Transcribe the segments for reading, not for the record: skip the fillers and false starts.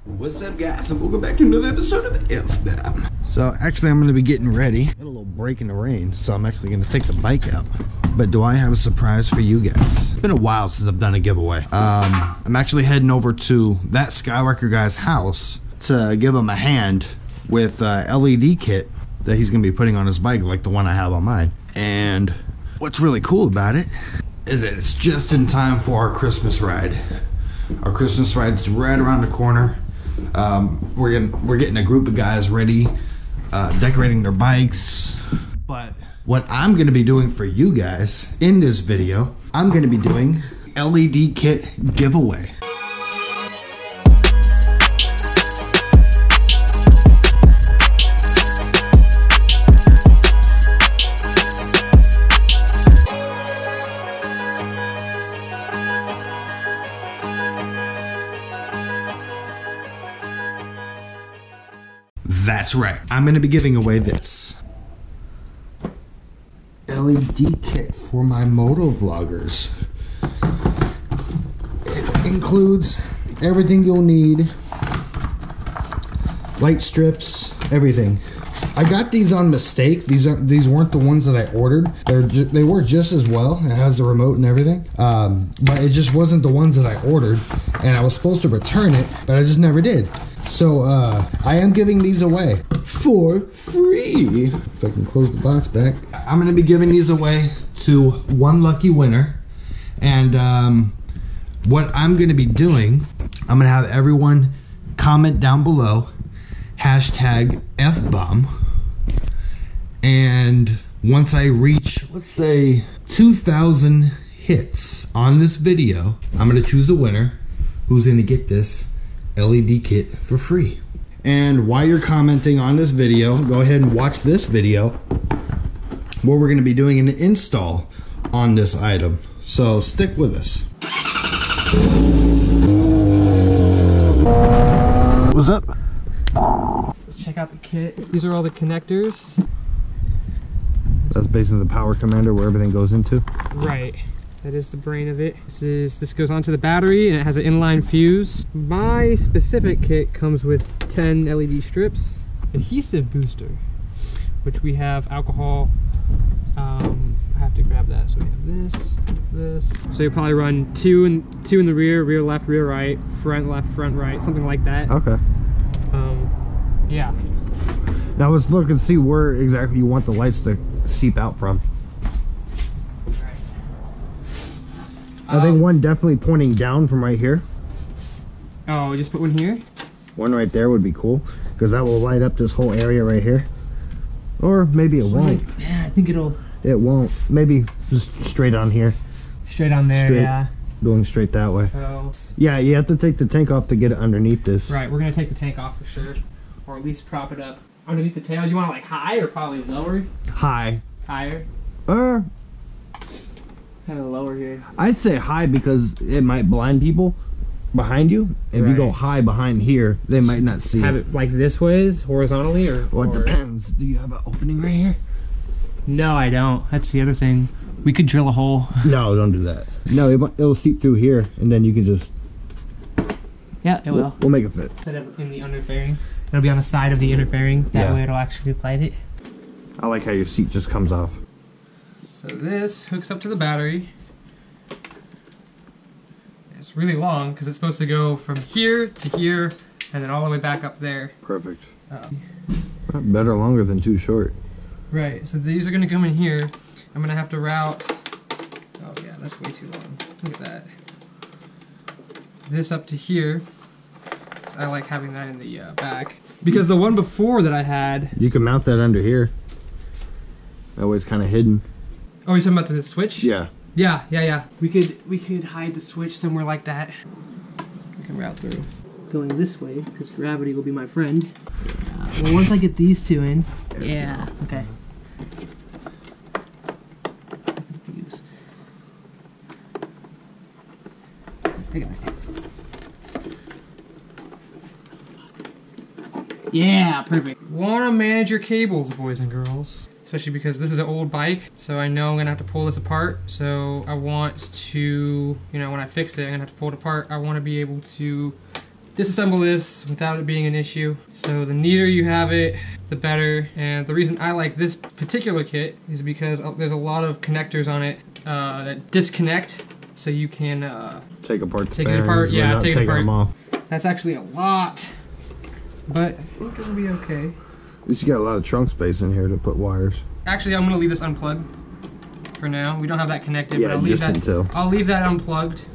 What's up, guys, and welcome back to another episode of FBOMB. So actually I'm going to be getting ready. Got a little break in the rain, so I'm actually going to take the bike out. But do I have a surprise for you guys? It's been a while since I've done a giveaway. I'm actually heading over to that Skywrecker guy's house to give him a hand with LED kit that he's going to be putting on his bike, like the one I have on mine. And what's really cool about it is that it's just in time for our Christmas ride. Our Christmas ride's right around the corner. We're getting a group of guys ready, decorating their bikes. But what I'm gonna be doing for you guys in this video, I'm gonna be doing LED kit giveaway. That's right, I'm going to be giving away this LED kit for my moto vloggers. It includes everything you'll need, light strips, everything. I got these on mistake. These weren't the ones that I ordered. They work just as well. It has the remote and everything, but it just wasn't the ones that I ordered, and I was supposed to return it, but I just never did. So I am giving these away for free. If I can close the box back. I'm going to be giving these away to one lucky winner. And what I'm going to be doing, I'm going to have everyone comment down below, hashtag FBOMB. And once I reach, let's say, 2,000 hits on this video, I'm going to choose a winner who's going to get this LED kit for free. And while you're commenting on this video, go ahead and watch this video where we're going to be doing an install on this item. So stick with us. What's up? Let's check out the kit. These are all the connectors. That's basically the power commander where everything goes into. Right. That is the brain of it. This goes onto the battery and it has an inline fuse. My specific kit comes with 10 LED strips, adhesive booster, which we have alcohol. I have to grab that. So we have this. So you'll probably run two in the rear, rear left, rear right, front left, front right, something like that. Okay. Yeah. Now let's look and see where exactly you want the lights to seep out from. I think one definitely pointing down from right here. Oh, just put one here? One right there would be cool, because that will light up this whole area right here. Or maybe it won't. Yeah, I think it'll... It won't. Maybe just straight on here. Straight on there, straight, yeah. Going straight that way. So, yeah, you have to take the tank off to get it underneath this. Right, we're going to take the tank off for sure. Or at least prop it up underneath the tail. You want it like high or probably lower? High. Higher? Kind of lower here. I'd say high because it might blind people behind you. If you go high behind here, they might not see have it like this ways, horizontally, or? Well, it depends. Do you have an opening right here? No, I don't. That's the other thing. We could drill a hole. No, don't do that. No, it'll seep through here, and then you can just... Yeah, it will. We'll make it fit. Instead of in the under fairing, it'll be on the side of the inner fairing. That way it'll actually light it. I like how your seat just comes off. So this hooks up to the battery. It's really long because it's supposed to go from here to here and then all the way back up there. Perfect. Better longer than too short. Right, so these are going to come in here. I'm going to have to route... Oh yeah, that's way too long. Look at that. This up to here. So I like having that in the back. Because the one before that I had... You can mount that under here. That way it's kind of hidden. Oh, you're talking about the switch? Yeah. Yeah. We could hide the switch somewhere like that. I can route through. Going this way, because gravity will be my friend. Yeah. Well, once I get these two in... Yeah, okay. I got it. Yeah, perfect. Want to manage your cables, boys and girls. Especially because this is an old bike, so I know I'm gonna have to pull this apart. So I want to, you know, when I fix it, I'm gonna have to pull it apart. I want to be able to disassemble this without it being an issue. So the neater you have it, the better. And the reason I like this particular kit is because there's a lot of connectors on it that disconnect, so you can take apart the take it apart. Yeah, take it apart. Them off. That's actually a lot, but I think it'll be okay. At least you got a lot of trunk space in here to put wires. Actually, I'm gonna leave this unplugged for now. We don't have that connected, Yeah, but I'll leave that unplugged.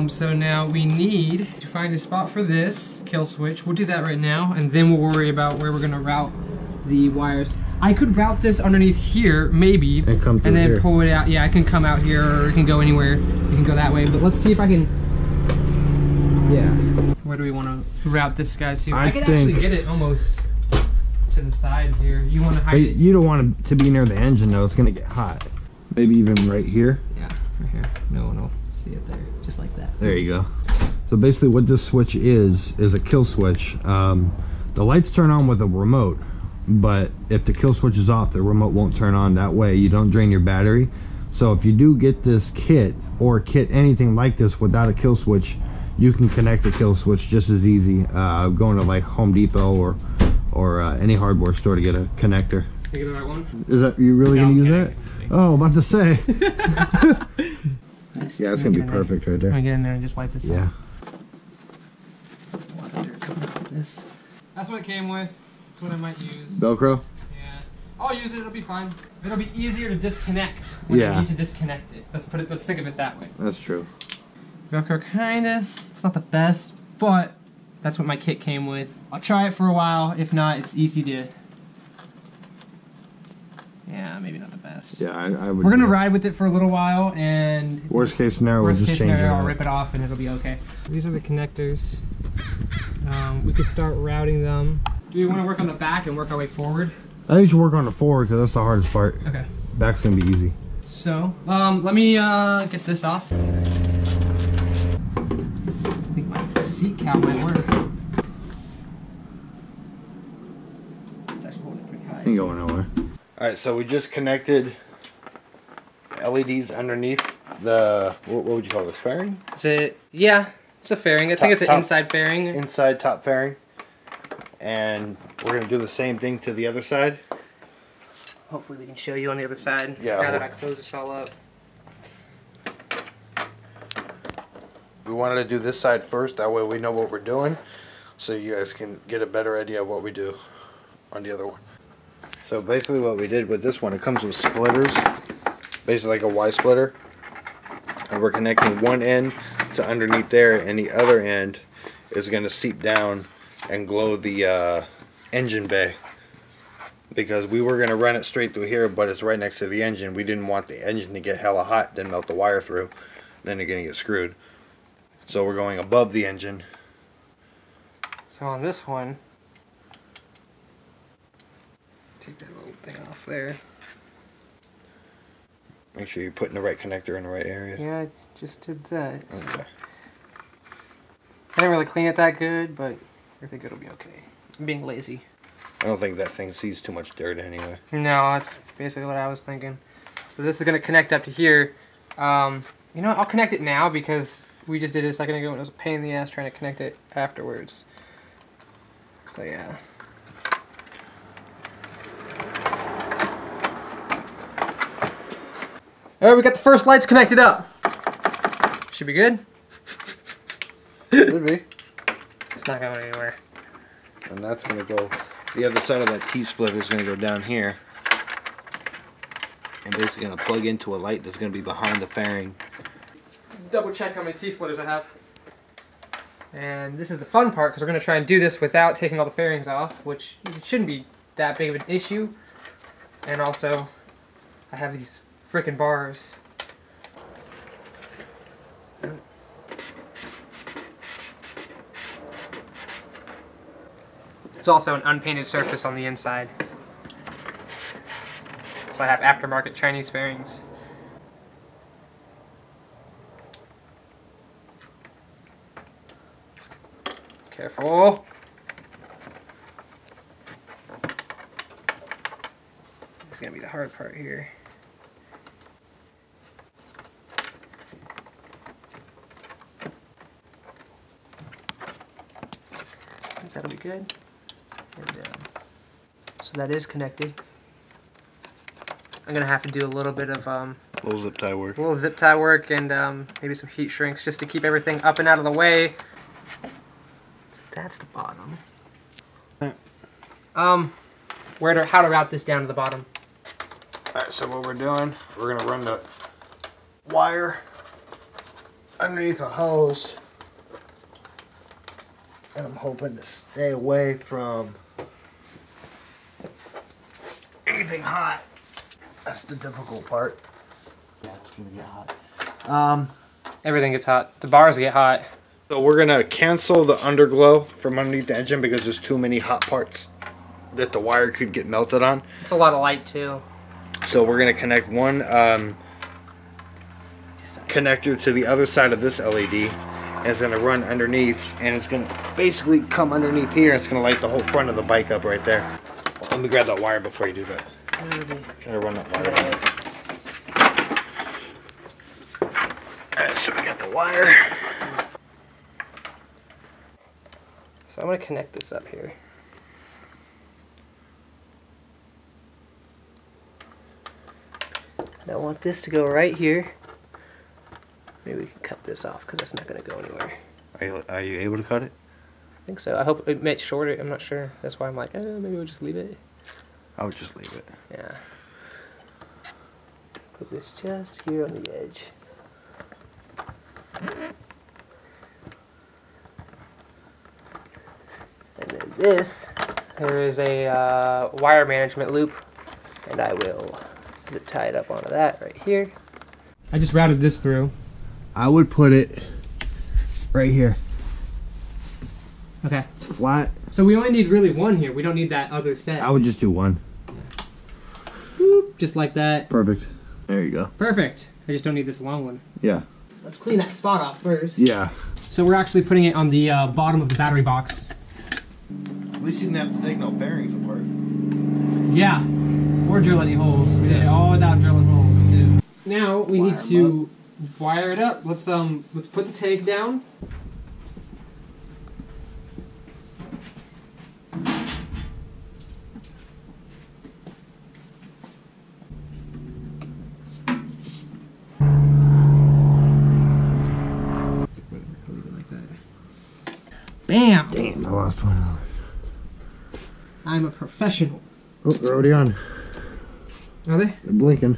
So now we need to find a spot for this kill switch. We'll do that right now, and then we'll worry about where we're gonna route the wires. I could route this underneath here, maybe, and come through and then here. pull it out. Yeah, I can come out here, or it can go anywhere. You can go that way, but let's see if I can. Yeah. Where do we want to route this guy to? I could actually get it almost to the side here. You want to hide it? You don't want it to be near the engine though. It's gonna get hot. Maybe even right here. Yeah, right here. No one will see it there. Just like that. There you go. So basically what this switch is a kill switch. The lights turn on with a remote, but if the kill switch is off, the remote won't turn on. That way you don't drain your battery. So if you do get this kit, or kit anything like this without a kill switch, you can connect the kill switch just as easy going to like Home Depot or any hardware store to get a connector. Can you get the right one? Is that, you really gonna use that? Oh, about to say. Yeah, it's gonna be perfect right there. I'm gonna get in there and just wipe this Yeah. off. There's a lot of dirt coming out of this. That's what it came with. That's what I might use. Velcro? Yeah. I'll use it, it'll be fine. It'll be easier to disconnect when I need to disconnect it. Let's think of it that way. That's true. Velcro kinda, it's not the best, but that's what my kit came with. I'll try it for a while. If not, it's easy to... Yeah, maybe not the best. Yeah, I would. We're gonna ride with it for a little while, and worst case scenario, we'll just change it I'll out. rip it off and it'll be okay. These are the connectors. We could start routing them. Do we want to work on the back and work our way forward? I think you should work on the forward because that's the hardest part. Okay. Back's gonna be easy. So, let me get this off. I think my seat cow might work. It's actually holding it pretty high. Ain't going nowhere. Alright, so we just connected LEDs underneath the, what would you call this, fairing? Is it? Yeah, it's a fairing. I think it's an inside fairing. Inside top fairing. And we're going to do the same thing to the other side. Hopefully we can show you on the other side. Yeah. Now that I close this all up. We wanted to do this side first, that way we know what we're doing, so you guys can get a better idea of what we do on the other one. So basically what we did with this one, it comes with splitters, basically like a Y splitter, and we're connecting one end to underneath there, and the other end is going to seep down and glow the engine bay, because we were going to run it straight through here, but it's right next to the engine. We didn't want the engine to get hella hot, then melt the wire through, then you're going to get screwed. So we're going above the engine. So on this one, take that little thing off there. Make sure you're putting the right connector in the right area. Yeah, I just did that. So. Okay. I didn't really clean it that good, but I think it'll be okay. I'm being lazy. I don't think that thing sees too much dirt anyway. No, that's basically what I was thinking. So this is going to connect up to here. You know what, I'll connect it now because we just did it a second ago and it was a pain in the ass trying to connect it afterwards. So yeah. Alright, we got the first lights connected up. Should be good. Should be. It's not going anywhere. And that's going to go, the other side of that T-splitter is going to go down here. And basically going to plug into a light that's going to be behind the fairing. Double check how many T-splitters I have. And this is the fun part because we're going to try and do this without taking all the fairings off, which it shouldn't be that big of an issue. And also, I have these frickin' bars. It's also an unpainted surface on the inside. So I have aftermarket Chinese fairings. Careful. This is gonna be the hard part here. think that'll be good. And so that is connected. I'm gonna have to do a little bit of little zip tie work. A little zip tie work and maybe some heat shrinks just to keep everything up and out of the way. So that's the bottom. How to route this down to the bottom. Alright, so what we're doing, we're gonna run the wire underneath a hose. And I'm hoping to stay away from anything hot. That's the difficult part. Yeah, it's gonna get hot. Everything gets hot. The bars get hot. So we're gonna cancel the underglow from underneath the engine because there's too many hot parts that the wire could get melted on. It's a lot of light too. So we're gonna connect one connector to the other side of this LED, and it's gonna run underneath, and it's gonna basically come underneath here. And it's gonna light the whole front of the bike up right there. Well, let me grab that wire before you do that. Try to run that wire down. Alright, so we got the wire. So I'm gonna connect this up here. I want this to go right here. Maybe we can cut this off because that's not going to go anywhere. Are you able to cut it? I think so. I hope it might short it. I'm not sure. That's why I'm like, maybe we'll just leave it. I would just leave it. Yeah. Put this just here on the edge. And then this, there is a wire management loop, and I will zip tie it up onto that right here. I just routed this through. I would put it right here. Okay. Flat. So we only need really one here. We don't need that other set. I would just do one. Boop, just like that. Perfect. There you go. Perfect. I just don't need this long one. Yeah. Let's clean that spot off first. Yeah. So we're actually putting it on the bottom of the battery box. At least you didn't have to take no fairings apart. Yeah. Or drill any holes. Yeah, all without drilling holes too. Now we need to wire it up. Let's put the tank down. Bam! Damn, I lost $20. I'm a professional. Oh, they're already on. Are they? They're blinking.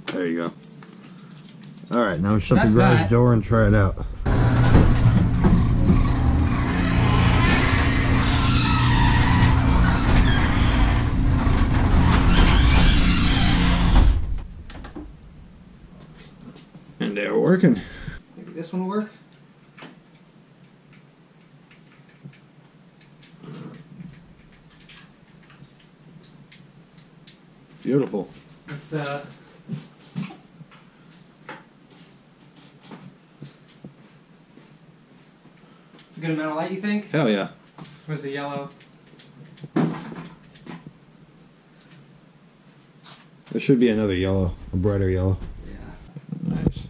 There you go. Alright, now we shut the garage door and try it out. And they're working. Maybe this one will work. Beautiful. It's a good amount of light, you think? Hell yeah. Where's the yellow? There should be another yellow, a brighter yellow. Yeah. Nice.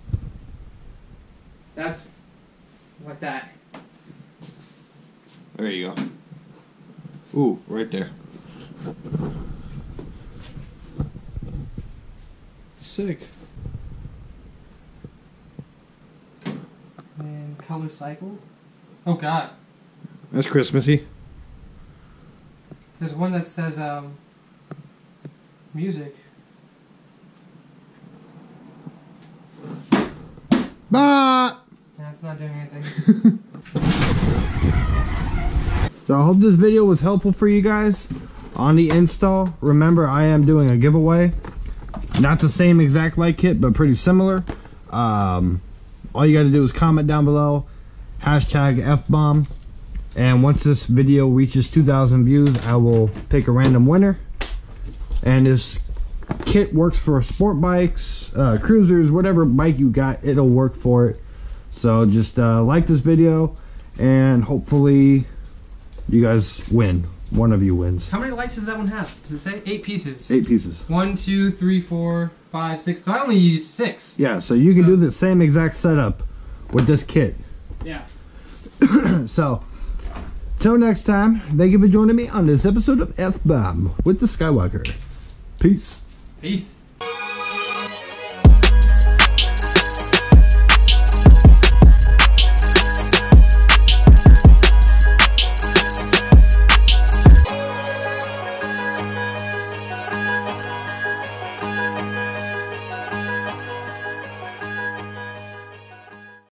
That's like that. There you go. Ooh, right there. Sick. And color cycle. Oh god. That's Christmassy. There's one that says music. Bah! That's not doing anything. So I hope this video was helpful for you guys on the install. Remember, I am doing a giveaway. Not the same exact light kit, but pretty similar. All you got to do is comment down below, hashtag FBOMB, and once this video reaches 2,000 views, I will pick a random winner. And this kit works for sport bikes, cruisers, whatever bike you got, it'll work for it. So just like this video, and hopefully you guys win. One of you wins. How many lights does that one have? Does it say? 8 pieces. 8 pieces. 1, 2, 3, 4, 5, 6. So I only used 6. Yeah, so you can do the same exact setup with this kit. Yeah. So, till next time, thank you for joining me on this episode of FBOMB with the Skywalker. Peace. Peace.